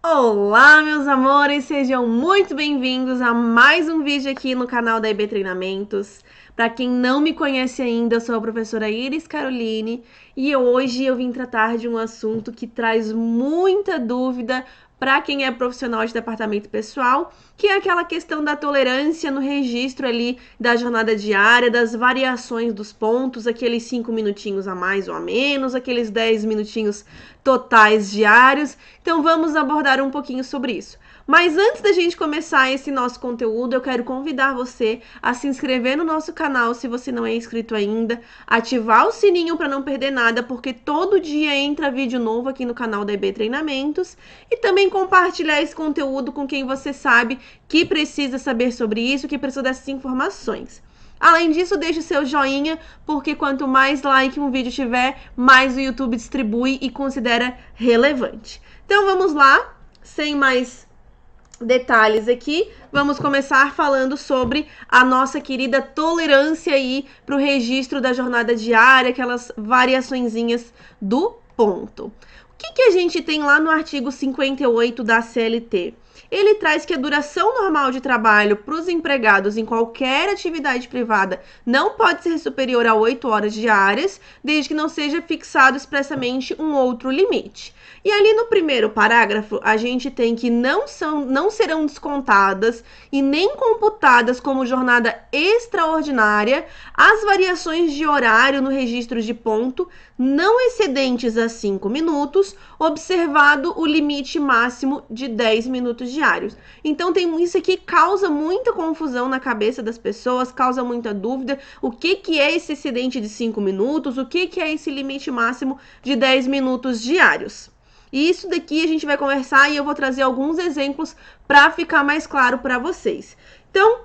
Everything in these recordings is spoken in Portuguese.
Olá, meus amores, sejam muito bem-vindos a mais um vídeo aqui no canal da IB Treinamentos. Para quem não me conhece ainda, eu sou a professora Iris Caroline e hoje eu vim tratar de um assunto que traz muita dúvida para quem é profissional de departamento pessoal, que é aquela questão da tolerância no registro ali da jornada diária, das variações dos pontos, aqueles 5 minutinhos a mais ou a menos, aqueles 10 minutinhos totais diários. Então vamos abordar um pouquinho sobre isso. Mas antes da gente começar esse nosso conteúdo, eu quero convidar você a se inscrever no nosso canal se você não é inscrito ainda, ativar o sininho para não perder nada, porque todo dia entra vídeo novo aqui no canal da IB Treinamentos, e também compartilhar esse conteúdo com quem você sabe que precisa saber sobre isso, que precisa dessas informações. Além disso, deixe o seu joinha, porque quanto mais like um vídeo tiver, mais o YouTube distribui e considera relevante. Então vamos lá, sem mais detalhes aqui, vamos começar falando sobre a nossa querida tolerância aí para o registro da jornada diária, aquelas variaçõezinhas do ponto. O que a gente tem lá no artigo 58 da CLT? Ele traz que a duração normal de trabalho para os empregados em qualquer atividade privada não pode ser superior a 8 horas diárias, desde que não seja fixado expressamente um outro limite. E ali no primeiro parágrafo, a gente tem que não serão descontadas e nem computadas como jornada extraordinária as variações de horário no registro de ponto não excedentes a 5 minutos, observado o limite máximo de 10 minutos diários. Então, isso aqui causa muita confusão na cabeça das pessoas, causa muita dúvida. O que é esse excedente de 5 minutos? O que é esse limite máximo de 10 minutos diários? E isso daqui a gente vai conversar e eu vou trazer alguns exemplos para ficar mais claro para vocês. Então,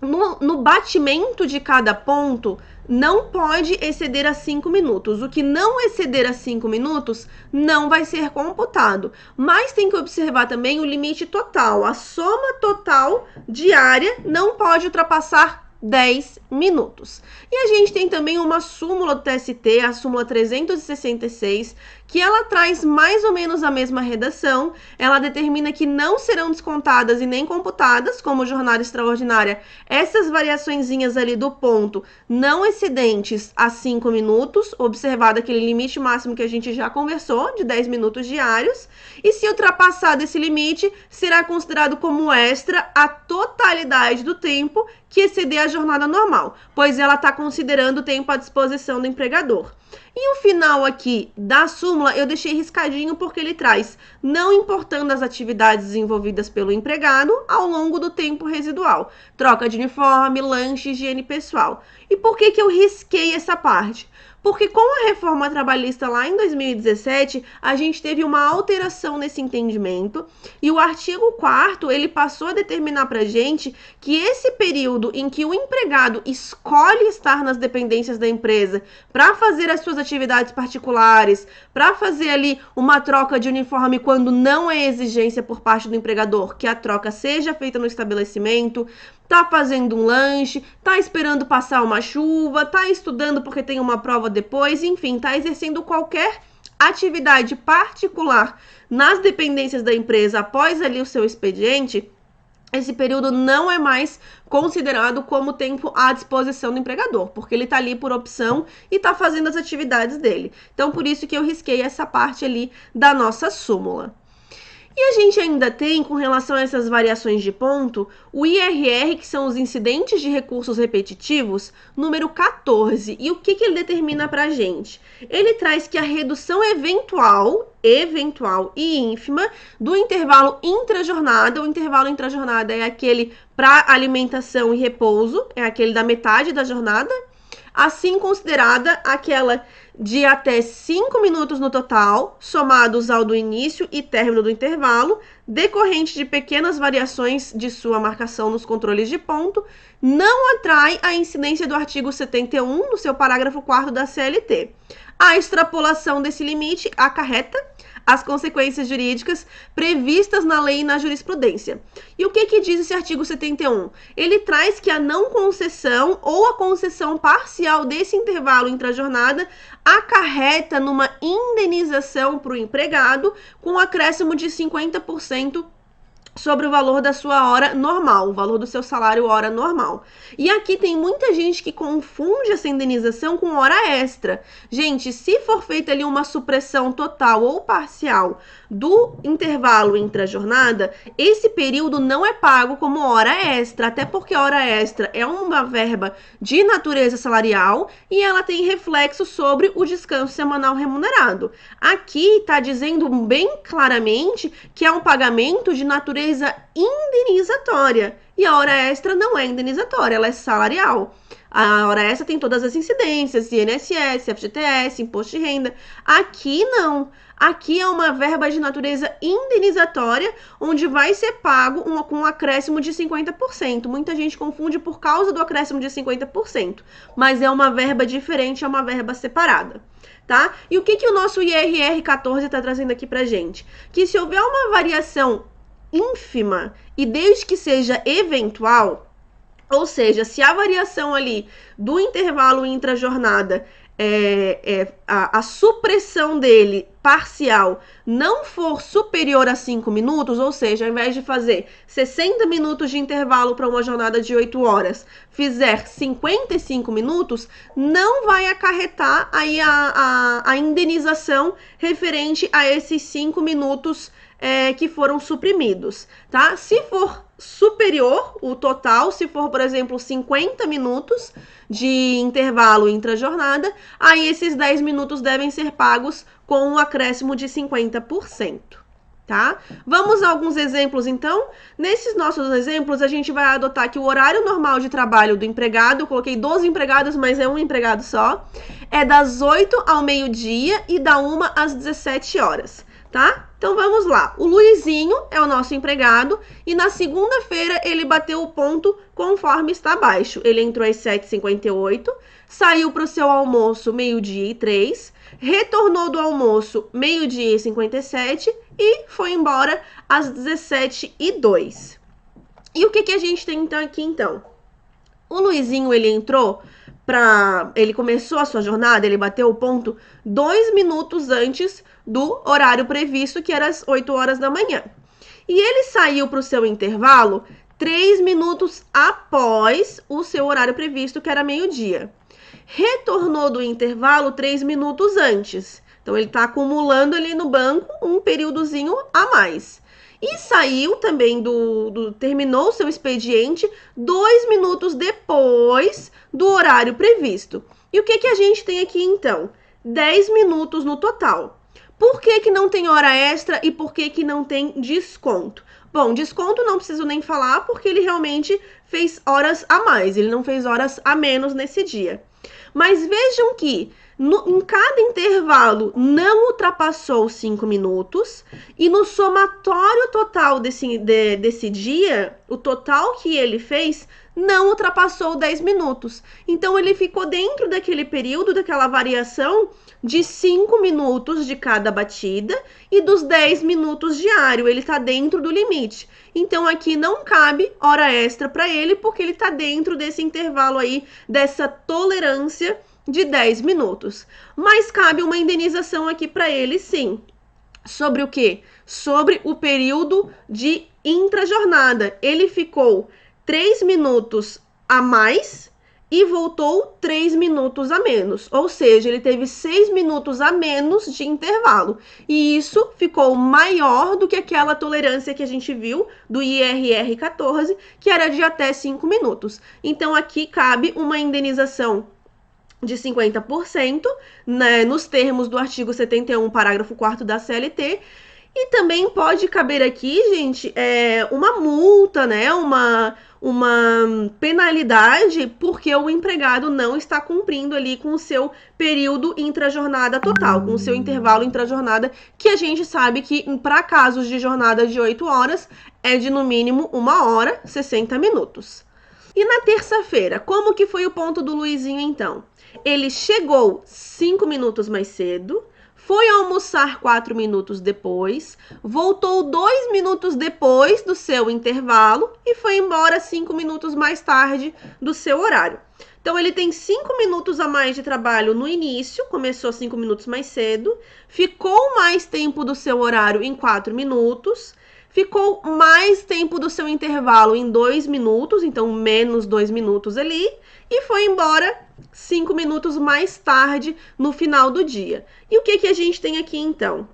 no batimento de cada ponto, não pode exceder a 5 minutos. O que não exceder a 5 minutos não vai ser computado. Mas tem que observar também o limite total. A soma total diária não pode ultrapassar 10 minutos. E a gente tem também uma súmula do TST, a súmula 366, que ela traz mais ou menos a mesma redação. Ela determina que não serão descontadas e nem computadas como jornada extraordinária essas variaçõezinhas ali do ponto não excedentes a 5 minutos, observado aquele limite máximo que a gente já conversou, de 10 minutos diários. E se ultrapassar desse limite, será considerado como extra a totalidade do tempo que exceder a jornada normal, pois ela está considerando o tempo à disposição do empregador. E o final aqui da súmula eu deixei riscadinho porque ele traz, não importando as atividades desenvolvidas pelo empregado ao longo do tempo residual, troca de uniforme, lanche, higiene pessoal. E por que eu risquei essa parte? Porque com a reforma trabalhista lá em 2017, a gente teve uma alteração nesse entendimento e o artigo 4º, ele passou a determinar para a gente que esse período em que o empregado escolhe estar nas dependências da empresa para fazer as suas atividades particulares, para fazer ali uma troca de uniforme quando não é exigência por parte do empregador que a troca seja feita no estabelecimento, tá fazendo um lanche, tá esperando passar uma chuva, tá estudando porque tem uma prova depois, enfim, tá exercendo qualquer atividade particular nas dependências da empresa após ali o seu expediente, esse período não é mais considerado como tempo à disposição do empregador, porque ele tá ali por opção e tá fazendo as atividades dele. Então, por isso que eu risquei essa parte ali da nossa súmula. E a gente ainda tem, com relação a essas variações de ponto, o IRR, que são os incidentes de recursos repetitivos, número 14. E o que ele determina para a gente? Ele traz que a redução eventual e ínfima do intervalo intrajornada, o intervalo intrajornada é aquele para alimentação e repouso, é aquele da metade da jornada, assim considerada aquela de até 5 minutos no total, somados ao do início e término do intervalo, decorrente de pequenas variações de sua marcação nos controles de ponto, não atrai a incidência do artigo 71 no seu parágrafo 4º da CLT. A extrapolação desse limite acarreta as consequências jurídicas previstas na lei e na jurisprudência. E o que diz esse artigo 71? Ele traz que a não concessão ou a concessão parcial desse intervalo intrajornada acarreta numa indenização para o empregado com acréscimo de 50% sobre o valor da sua hora normal, o valor do seu salário hora normal. E aqui tem muita gente que confunde essa indenização com hora extra. Gente, se for feita ali uma supressão total ou parcial do intervalo intrajornada, esse período não é pago como hora extra, até porque a hora extra é uma verba de natureza salarial e ela tem reflexo sobre o descanso semanal remunerado. Aqui está dizendo bem claramente que é um pagamento de natureza indenizatória. E a hora extra não é indenizatória, ela é salarial. A hora extra tem todas as incidências, INSS, FGTS, imposto de renda. Aqui não. Aqui é uma verba de natureza indenizatória, onde vai ser pago com um acréscimo de 50%. Muita gente confunde por causa do acréscimo de 50%, mas é uma verba diferente, é uma verba separada. Tá? E o que o nosso IRR 14 está trazendo aqui pra gente? Que se houver uma variação ínfima e desde que seja eventual, ou seja, se a variação ali do intervalo intrajornada, a supressão dele parcial não for superior a 5 minutos, ou seja, ao invés de fazer 60 minutos de intervalo para uma jornada de 8 horas, fizer 55 minutos, não vai acarretar aí a indenização referente a esses 5 minutos que foram suprimidos, tá? Se for superior o total, se for, por exemplo, 50 minutos de intervalo intrajornada, aí esses 10 minutos devem ser pagos com um acréscimo de 50%, tá? Vamos a alguns exemplos, então. Nesses nossos exemplos, a gente vai adotar que o horário normal de trabalho do empregado, eu coloquei 12 empregados, mas é um empregado só, é das 8 ao meio-dia e da 1 às 17 horas, tá? Então, vamos lá. O Luizinho é o nosso empregado e na segunda-feira ele bateu o ponto conforme está abaixo. Ele entrou às 7h58, saiu para o seu almoço meio-dia e 3, retornou do almoço meio-dia e 57 e foi embora às 17h02. E o que a gente tem então aqui, então? O Luizinho, ele entrou ele começou a sua jornada, ele bateu o ponto 2 minutos antes do horário previsto, que era às 8 horas da manhã. E ele saiu para o seu intervalo 3 minutos após o seu horário previsto, que era meio-dia. Retornou do intervalo 3 minutos antes. Então, ele está acumulando ali no banco um períodozinho a mais. E saiu também terminou o seu expediente 2 minutos depois do horário previsto. E o que a gente tem aqui, então? 10 minutos no total. Por que não tem hora extra e por que não tem desconto? Bom, desconto não preciso nem falar, porque ele realmente fez horas a mais, ele não fez horas a menos nesse dia. Mas vejam que em cada intervalo não ultrapassou 5 minutos e no somatório total desse dia, o total que ele fez não ultrapassou 10 minutos. Então, ele ficou dentro daquele período, daquela variação de 5 minutos de cada batida e dos 10 minutos diário. Ele está dentro do limite. Então, aqui não cabe hora extra para ele, porque ele está dentro desse intervalo aí, dessa tolerância de 10 minutos. Mas cabe uma indenização aqui para ele, sim. Sobre o quê? Sobre o período de intrajornada. Ele ficou 3 minutos a mais e voltou 3 minutos a menos. Ou seja, ele teve 6 minutos a menos de intervalo. E isso ficou maior do que aquela tolerância que a gente viu do IRR 14, que era de até 5 minutos. Então, aqui cabe uma indenização de 50%, né, nos termos do artigo 71, parágrafo 4º da CLT. E também pode caber aqui, gente, uma multa, né, uma penalidade, porque o empregado não está cumprindo ali com o seu período intrajornada total, com o seu intervalo intrajornada, que a gente sabe que para casos de jornada de 8 horas é de no mínimo 1 hora, 60 minutos. E na terça-feira, como que foi o ponto do Luizinho, então? Ele chegou 5 minutos mais cedo, foi almoçar 4 minutos depois, voltou 2 minutos depois do seu intervalo e foi embora 5 minutos mais tarde do seu horário. Então, ele tem 5 minutos a mais de trabalho no início, começou 5 minutos mais cedo, ficou mais tempo do seu horário em 4 minutos, ficou mais tempo do seu intervalo em 2 minutos, então menos 2 minutos ali, e foi embora 5 minutos mais tarde no final do dia. E o que a gente tem aqui então?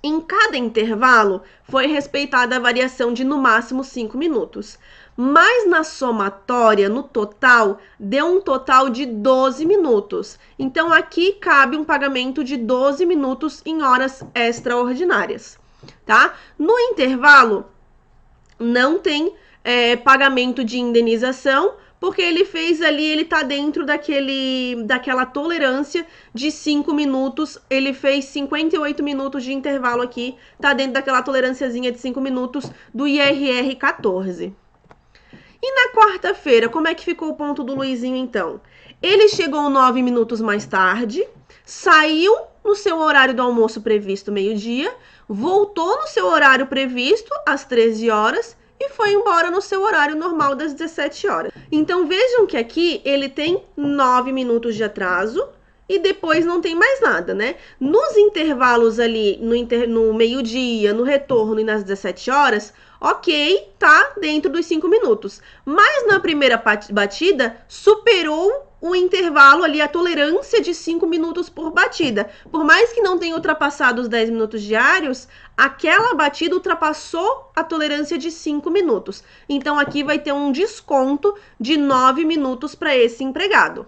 Em cada intervalo foi respeitada a variação de no máximo 5 minutos. Mas na somatória, no total, deu um total de 12 minutos. Então, aqui cabe um pagamento de 12 minutos em horas extraordinárias, tá? No intervalo, não tem pagamento de indenização, porque ele fez ali, ele tá dentro daquela tolerância de 5 minutos, ele fez 58 minutos de intervalo aqui, tá dentro daquela tolerânciazinha de 5 minutos do IRR 14. E na quarta-feira, como é que ficou o ponto do Luizinho, então? Ele chegou 9 minutos mais tarde, saiu no seu horário do almoço previsto meio-dia, voltou no seu horário previsto às 13 horas e foi embora no seu horário normal das 17 horas. Então, vejam que aqui ele tem 9 minutos de atraso e depois não tem mais nada, né? Nos intervalos ali, no meio-dia, no retorno e nas 17 horas, ok, tá dentro dos 5 minutos. Mas na primeira batida, superou o intervalo ali, a tolerância de 5 minutos por batida. Por mais que não tenha ultrapassado os 10 minutos diários, aquela batida ultrapassou a tolerância de 5 minutos. Então, aqui vai ter um desconto de 9 minutos para esse empregado.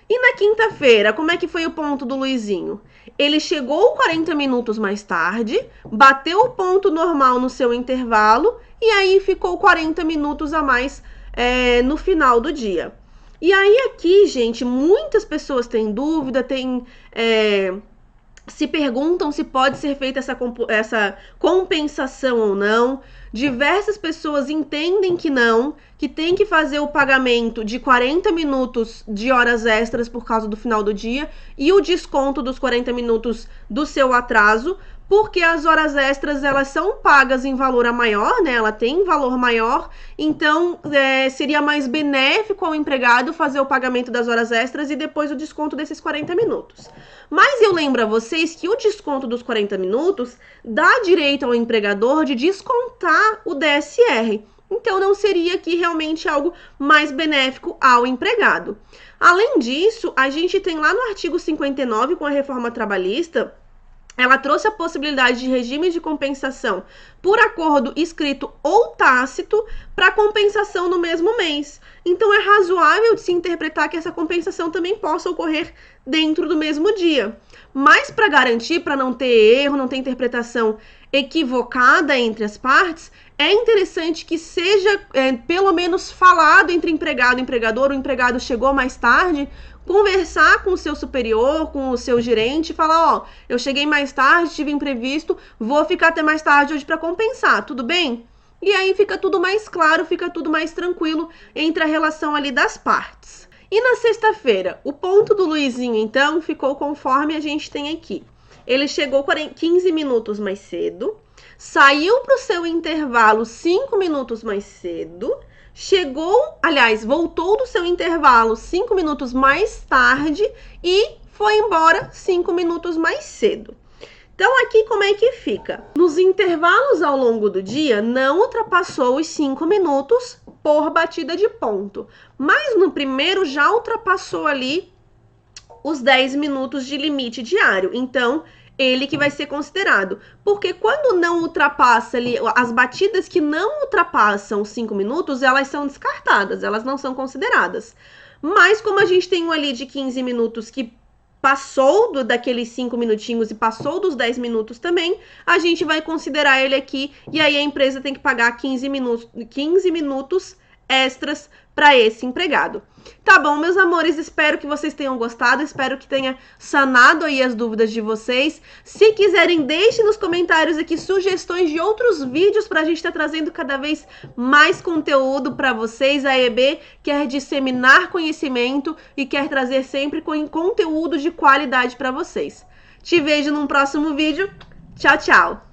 E na quinta-feira, como é que foi o ponto do Luizinho? Ele chegou 40 minutos mais tarde, bateu o ponto normal no seu intervalo e aí ficou 40 minutos a mais no final do dia. E aí aqui, gente, muitas pessoas têm dúvida, se perguntam se pode ser feita essa compensação ou não. Diversas pessoas entendem que não, que tem que fazer o pagamento de 40 minutos de horas extras por causa do final do dia e o desconto dos 40 minutos do seu atraso, porque as horas extras, elas são pagas em valor a maior, né? Ela tem valor maior, então seria mais benéfico ao empregado fazer o pagamento das horas extras e depois o desconto desses 40 minutos. Mas eu lembro a vocês que o desconto dos 40 minutos dá direito ao empregador de descontar o DSR. Então, não seria aqui realmente algo mais benéfico ao empregado. Além disso, a gente tem lá no artigo 59, com a reforma trabalhista, ela trouxe a possibilidade de regime de compensação por acordo escrito ou tácito para compensação no mesmo mês. Então, é razoável de se interpretar que essa compensação também possa ocorrer dentro do mesmo dia. Mas, para garantir, para não ter erro, não ter interpretação equivocada entre as partes, é interessante que seja pelo menos falado entre empregado e empregador. O empregado chegou mais tarde, conversar com o seu superior, com o seu gerente, falar, ó, eu cheguei mais tarde, tive imprevisto, vou ficar até mais tarde hoje para compensar, tudo bem? E aí fica tudo mais claro, fica tudo mais tranquilo entre a relação ali das partes. E na sexta-feira, o ponto do Luizinho, então, ficou conforme a gente tem aqui. Ele chegou 15 minutos mais cedo, saiu para o seu intervalo 5 minutos mais cedo, voltou do seu intervalo 5 minutos mais tarde e foi embora 5 minutos mais cedo. Então, aqui como é que fica? Nos intervalos ao longo do dia, não ultrapassou os 5 minutos por batida de ponto. Mas no primeiro já ultrapassou ali os 10 minutos de limite diário. Então, ele que vai ser considerado. Porque quando não ultrapassa ali, as batidas que não ultrapassam 5 minutos, elas são descartadas, elas não são consideradas. Mas como a gente tem um ali de 15 minutos que passou daqueles 5 minutinhos e passou dos 10 minutos também, a gente vai considerar ele aqui e aí a empresa tem que pagar 15 minutos extras para esse empregado. Tá bom, meus amores, espero que vocês tenham gostado, espero que tenha sanado aí as dúvidas de vocês. Se quiserem, deixem nos comentários aqui sugestões de outros vídeos para a gente estar trazendo cada vez mais conteúdo para vocês. A EB quer disseminar conhecimento e quer trazer sempre conteúdo de qualidade para vocês. Te vejo num próximo vídeo. Tchau, tchau!